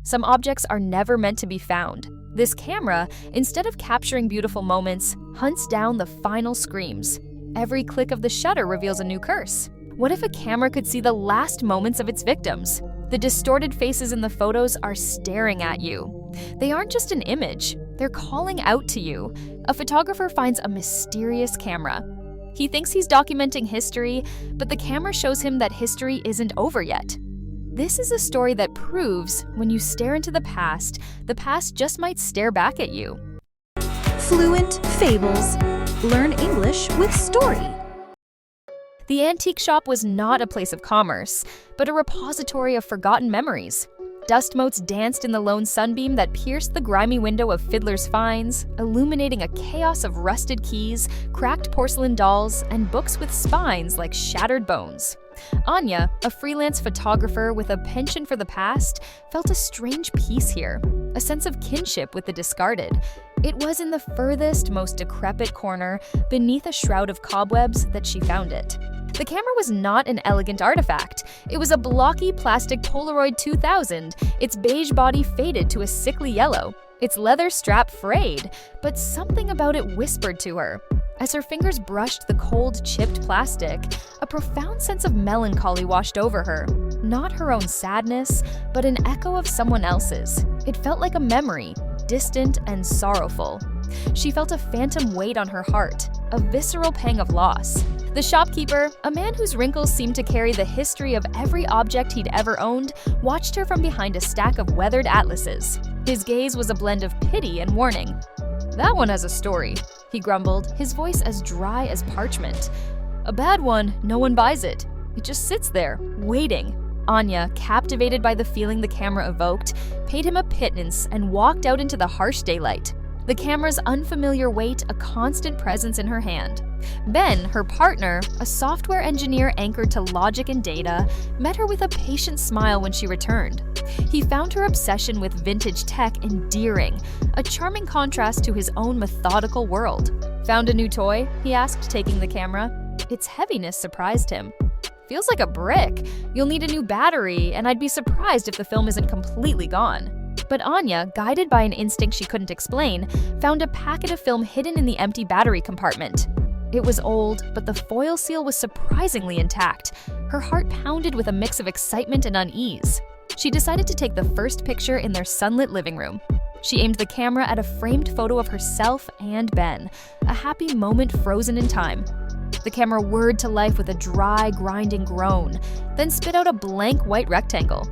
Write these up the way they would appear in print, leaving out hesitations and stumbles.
Some objects are never meant to be found. This camera, instead of capturing beautiful moments, hunts down the final screams. Every click of the shutter reveals a new curse. What if a camera could see the last moments of its victims? The distorted faces in the photos are staring at you. They aren't just an image, they're calling out to you. A photographer finds a mysterious camera. He thinks he's documenting history, but the camera shows him that history isn't over yet. This is a story that proves when you stare into the past just might stare back at you. Fluent Fables. Learn English with story. The antique shop was not a place of commerce, but a repository of forgotten memories. Dust motes danced in the lone sunbeam that pierced the grimy window of fiddler's finds, illuminating a chaos of rusted keys, cracked porcelain dolls, and books with spines like shattered bones. Anya, a freelance photographer with a penchant for the past, felt a strange peace here, a sense of kinship with the discarded. It was in the furthest, most decrepit corner, beneath a shroud of cobwebs, that she found it. The camera was not an elegant artifact. It was a blocky plastic Polaroid 2000, its beige body faded to a sickly yellow, its leather strap frayed, but something about it whispered to her. As her fingers brushed the cold, chipped plastic, a profound sense of melancholy washed over her. Not her own sadness, but an echo of someone else's. It felt like a memory, distant and sorrowful. She felt a phantom weight on her heart, a visceral pang of loss. The shopkeeper, a man whose wrinkles seemed to carry the history of every object he'd ever owned, watched her from behind a stack of weathered atlases. His gaze was a blend of pity and warning. "That one has a story," he grumbled, his voice as dry as parchment. "A bad one, no one buys it. It just sits there, waiting." Anya, captivated by the feeling the camera evoked, paid him a pittance and walked out into the harsh daylight. The camera's unfamiliar weight a constant presence in her hand. Ben, her partner, a software engineer anchored to logic and data, met her with a patient smile when she returned. He found her obsession with vintage tech endearing, a charming contrast to his own methodical world. "Found a new toy?" he asked, taking the camera. Its heaviness surprised him. "Feels like a brick. You'll need a new battery, and I'd be surprised if the film isn't completely gone." But Anya, guided by an instinct she couldn't explain, found a packet of film hidden in the empty battery compartment. It was old, but the foil seal was surprisingly intact. Her heart pounded with a mix of excitement and unease. She decided to take the first picture in their sunlit living room. She aimed the camera at a framed photo of herself and Ben, a happy moment frozen in time. The camera whirred to life with a dry, grinding groan, then spit out a blank white rectangle.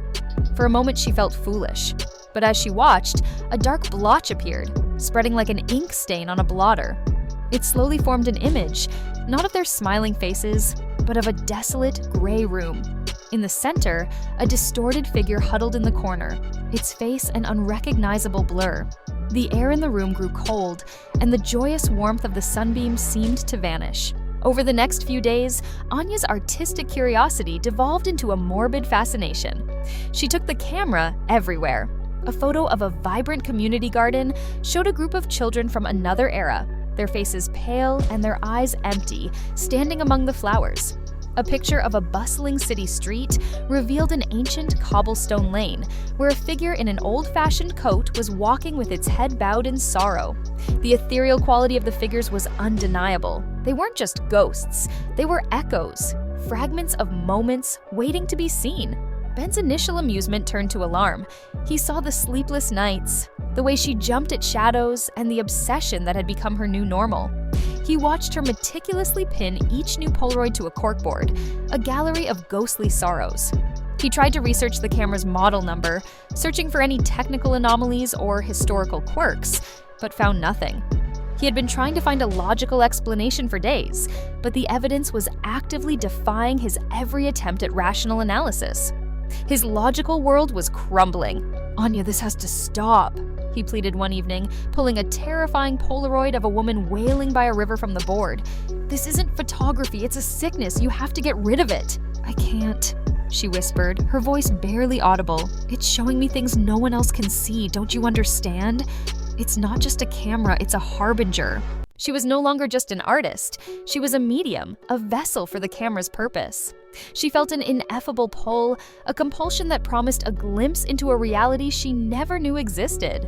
For a moment she felt foolish, but as she watched, a dark blotch appeared, spreading like an ink stain on a blotter. It slowly formed an image, not of their smiling faces, but of a desolate, gray room. In the center, a distorted figure huddled in the corner, its face an unrecognizable blur. The air in the room grew cold, and the joyous warmth of the sunbeam seemed to vanish. Over the next few days, Anya's artistic curiosity devolved into a morbid fascination. She took the camera everywhere. A photo of a vibrant community garden showed a group of children from another era, their faces pale and their eyes empty, standing among the flowers. A picture of a bustling city street revealed an ancient cobblestone lane where a figure in an old-fashioned coat was walking with its head bowed in sorrow. The ethereal quality of the figures was undeniable. They weren't just ghosts, they were echoes, fragments of moments waiting to be seen. Ben's initial amusement turned to alarm. He saw the sleepless nights, the way she jumped at shadows, and the obsession that had become her new normal. He watched her meticulously pin each new Polaroid to a corkboard, a gallery of ghostly sorrows. He tried to research the camera's model number, searching for any technical anomalies or historical quirks, but found nothing. He had been trying to find a logical explanation for days, but the evidence was actively defying his every attempt at rational analysis. His logical world was crumbling. "Anya, this has to stop," he pleaded one evening, pulling a terrifying Polaroid of a woman wailing by a river from the board. "This isn't photography, it's a sickness. You have to get rid of it." "I can't," she whispered, her voice barely audible. "It's showing me things no one else can see, don't you understand? It's not just a camera, it's a harbinger." She was no longer just an artist. She was a medium, a vessel for the camera's purpose. She felt an ineffable pull, a compulsion that promised a glimpse into a reality she never knew existed.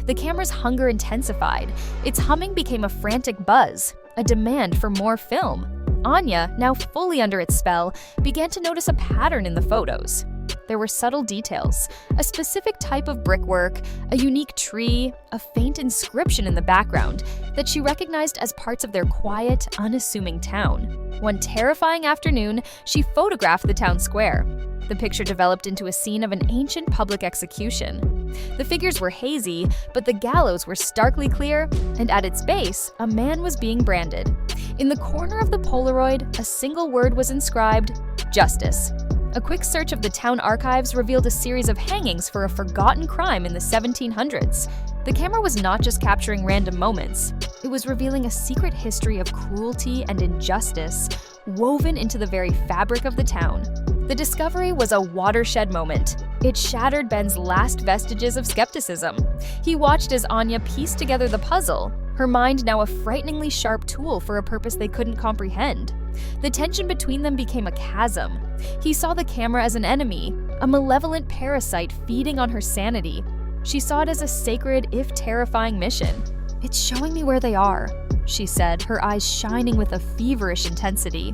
The camera's hunger intensified. Its humming became a frantic buzz, a demand for more film. Anya, now fully under its spell, began to notice a pattern in the photos. There were subtle details, a specific type of brickwork, a unique tree, a faint inscription in the background that she recognized as parts of their quiet, unassuming town. One terrifying afternoon, she photographed the town square. The picture developed into a scene of an ancient public execution. The figures were hazy, but the gallows were starkly clear, and at its base, a man was being branded. In the corner of the Polaroid, a single word was inscribed: justice. A quick search of the town archives revealed a series of hangings for a forgotten crime in the 1700s. The camera was not just capturing random moments. It was revealing a secret history of cruelty and injustice woven into the very fabric of the town. The discovery was a watershed moment. It shattered Ben's last vestiges of skepticism. He watched as Anya pieced together the puzzle, her mind now a frighteningly sharp tool for a purpose they couldn't comprehend. The tension between them became a chasm. He saw the camera as an enemy, a malevolent parasite feeding on her sanity. She saw it as a sacred, if terrifying, mission. "It's showing me where they are," she said, her eyes shining with a feverish intensity.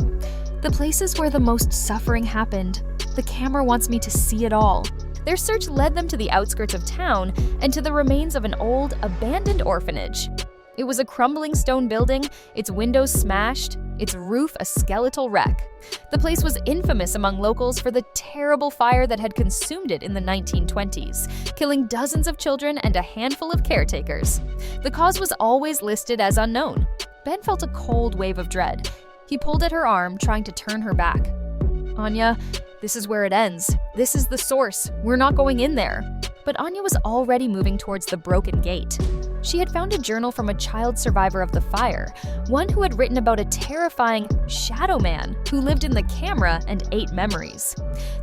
"The places where the most suffering happened. The camera wants me to see it all." Their search led them to the outskirts of town and to the remains of an old, abandoned orphanage. It was a crumbling stone building, its windows smashed, its roof a skeletal wreck. The place was infamous among locals for the terrible fire that had consumed it in the 1920s, killing dozens of children and a handful of caretakers. The cause was always listed as unknown. Ben felt a cold wave of dread. He pulled at her arm, trying to turn her back. "Anya, this is where it ends. This is the source. We're not going in there." But Anya was already moving towards the broken gate. She had found a journal from a child survivor of the fire, one who had written about a terrifying shadow man who lived in the camera and ate memories.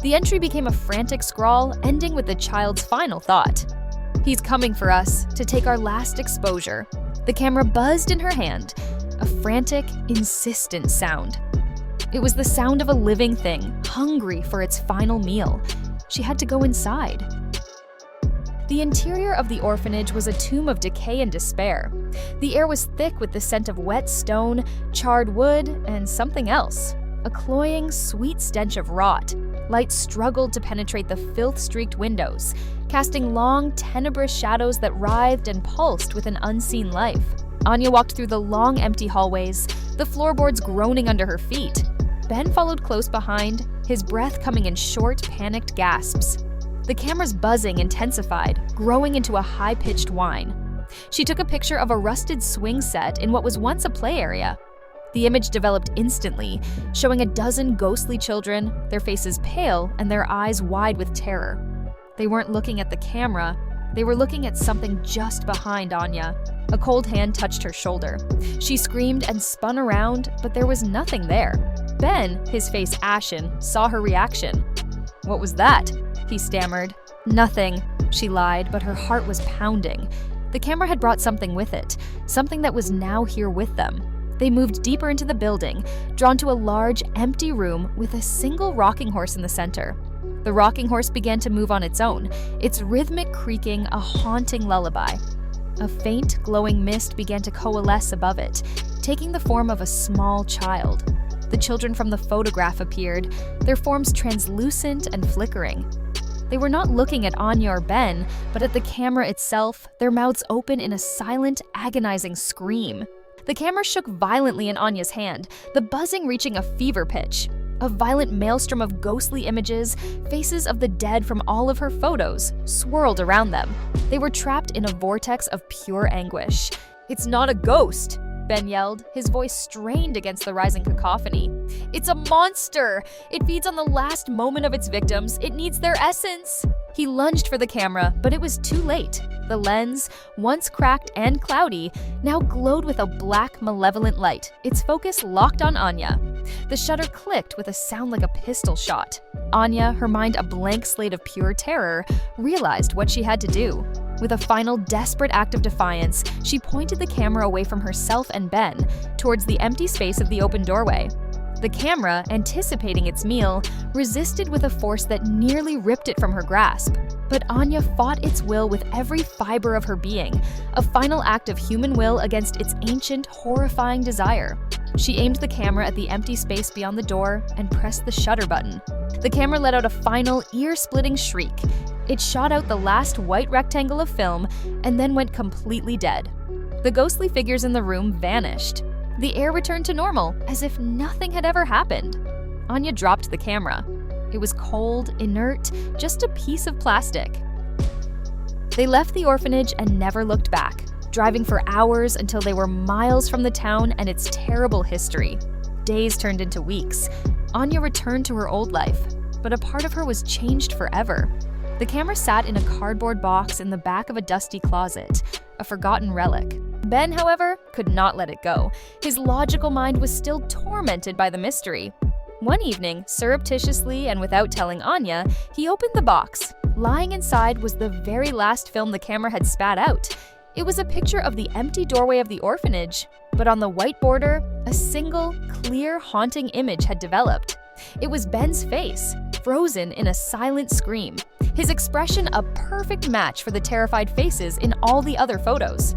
The entry became a frantic scrawl, ending with the child's final thought: "He's coming for us to take our last exposure." The camera buzzed in her hand, a frantic, insistent sound. It was the sound of a living thing, hungry for its final meal. She had to go inside. The interior of the orphanage was a tomb of decay and despair. The air was thick with the scent of wet stone, charred wood, and something else. A cloying, sweet stench of rot. Light struggled to penetrate the filth-streaked windows, casting long, tenebrous shadows that writhed and pulsed with an unseen life. Anya walked through the long, empty hallways, the floorboards groaning under her feet. Ben followed close behind, his breath coming in short, panicked gasps. The camera's buzzing intensified, growing into a high-pitched whine. She took a picture of a rusted swing set in what was once a play area. The image developed instantly, showing a dozen ghostly children, their faces pale and their eyes wide with terror. They weren't looking at the camera, they were looking at something just behind Anya. A cold hand touched her shoulder. She screamed and spun around, but there was nothing there. Ben, his face ashen, saw her reaction. "What was that?" he stammered. "Nothing," she lied, but her heart was pounding. The camera had brought something with it, something that was now here with them. They moved deeper into the building, drawn to a large, empty room with a single rocking horse in the center. The rocking horse began to move on its own, its rhythmic creaking a haunting lullaby. A faint, glowing mist began to coalesce above it, taking the form of a small child. The children from the photograph appeared, their forms translucent and flickering. They were not looking at Anya or Ben, but at the camera itself, their mouths open in a silent, agonizing scream. The camera shook violently in Anya's hand, the buzzing reaching a fever pitch. A violent maelstrom of ghostly images, faces of the dead from all of her photos, swirled around them. They were trapped in a vortex of pure anguish. "It's not a ghost!" Ben yelled, his voice strained against the rising cacophony. "It's a monster! It feeds on the last moment of its victims. It needs their essence!" He lunged for the camera, but it was too late. The lens, once cracked and cloudy, now glowed with a black, malevolent light, its focus locked on Anya. The shutter clicked with a sound like a pistol shot. Anya, her mind a blank slate of pure terror, realized what she had to do. With a final desperate act of defiance, she pointed the camera away from herself and Ben, towards the empty space of the open doorway. The camera, anticipating its meal, resisted with a force that nearly ripped it from her grasp. But Anya fought its will with every fiber of her being, a final act of human will against its ancient, horrifying desire. She aimed the camera at the empty space beyond the door and pressed the shutter button. The camera let out a final, ear-splitting shriek. It shot out the last white rectangle of film and then went completely dead. The ghostly figures in the room vanished. The air returned to normal, as if nothing had ever happened. Anya dropped the camera. It was cold, inert, just a piece of plastic. They left the orphanage and never looked back, driving for hours until they were miles from the town and its terrible history. Days turned into weeks. Anya returned to her old life, but a part of her was changed forever. The camera sat in a cardboard box in the back of a dusty closet, a forgotten relic. Ben, however, could not let it go. His logical mind was still tormented by the mystery. One evening, surreptitiously and without telling Anya, he opened the box. Lying inside was the very last film the camera had spat out. It was a picture of the empty doorway of the orphanage, but on the white border, a single, clear, haunting image had developed. It was Ben's face, frozen in a silent scream. His expression a perfect match for the terrified faces in all the other photos.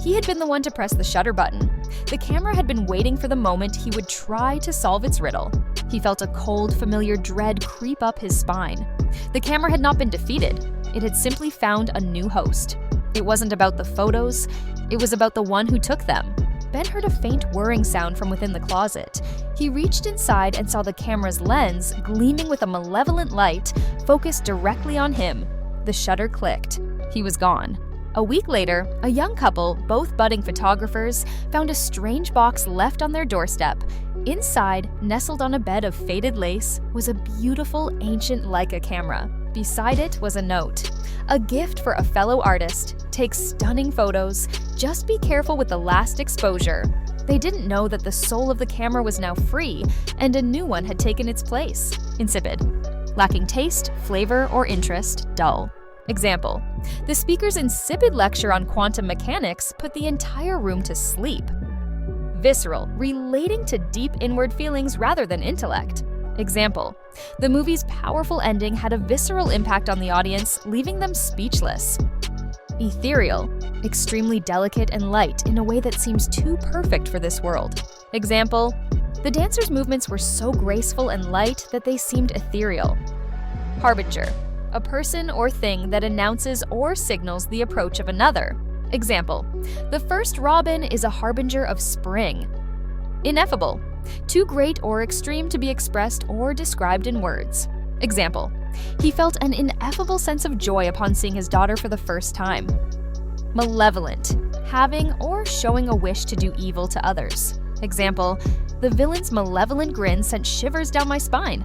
He had been the one to press the shutter button. The camera had been waiting for the moment he would try to solve its riddle. He felt a cold, familiar dread creep up his spine. The camera had not been defeated. It had simply found a new host. It wasn't about the photos, it was about the one who took them. Ben heard a faint whirring sound from within the closet. He reached inside and saw the camera's lens, gleaming with a malevolent light, focused directly on him. The shutter clicked. He was gone. A week later, a young couple, both budding photographers, found a strange box left on their doorstep. Inside, nestled on a bed of faded lace, was a beautiful ancient Leica camera. Beside it was a note. A gift for a fellow artist. Take stunning photos. Just be careful with the last exposure. They didn't know that the soul of the camera was now free, and a new one had taken its place. Insipid. Lacking taste, flavor, or interest, dull. Example: the speaker's insipid lecture on quantum mechanics put the entire room to sleep. Visceral, relating to deep inward feelings rather than intellect. Example: the movie's powerful ending had a visceral impact on the audience, leaving them speechless. Ethereal, extremely delicate and light in a way that seems too perfect for this world. Example: the dancers' movements were so graceful and light that they seemed ethereal. Harbinger, a person or thing that announces or signals the approach of another. Example: the first robin is a harbinger of spring. Ineffable, too great or extreme to be expressed or described in words. Example: he felt an ineffable sense of joy upon seeing his daughter for the first time. Malevolent, having or showing a wish to do evil to others. Example: the villain's malevolent grin sent shivers down my spine.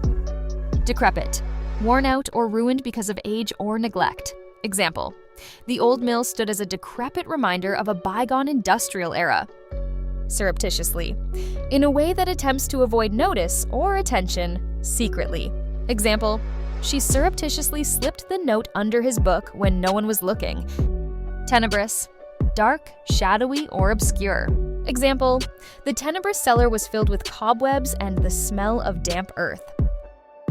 Decrepit, worn out or ruined because of age or neglect. Example: the old mill stood as a decrepit reminder of a bygone industrial era. Surreptitiously, in a way that attempts to avoid notice or attention secretly. Example: she surreptitiously slipped the note under his book when no one was looking. Tenebrous, dark, shadowy, or obscure. Example: the tenebrous cellar was filled with cobwebs and the smell of damp earth.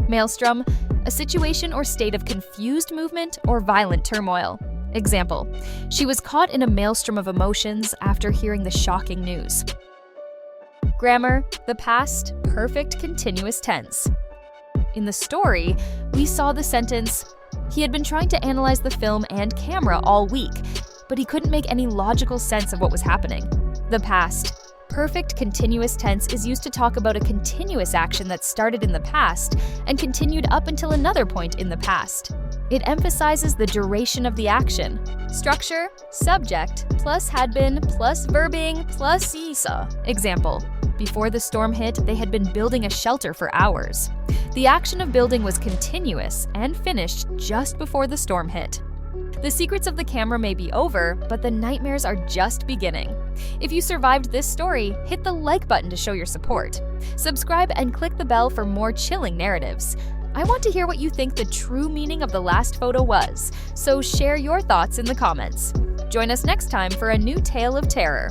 Maelstrom, a situation or state of confused movement or violent turmoil. Example: she was caught in a maelstrom of emotions after hearing the shocking news. Grammar, the past, perfect continuous tense. In the story, we saw the sentence, he had been trying to analyze the film and camera all week, but he couldn't make any logical sense of what was happening. The past, perfect continuous tense is used to talk about a continuous action that started in the past and continued up until another point in the past. It emphasizes the duration of the action. Structure, subject, plus had been, plus verbing, plus isa. Example: before the storm hit, they had been building a shelter for hours. The action of building was continuous and finished just before the storm hit. The secrets of the camera may be over, but the nightmares are just beginning. If you survived this story, hit the like button to show your support. Subscribe and click the bell for more chilling narratives. I want to hear what you think the true meaning of the last photo was, so share your thoughts in the comments. Join us next time for a new tale of terror.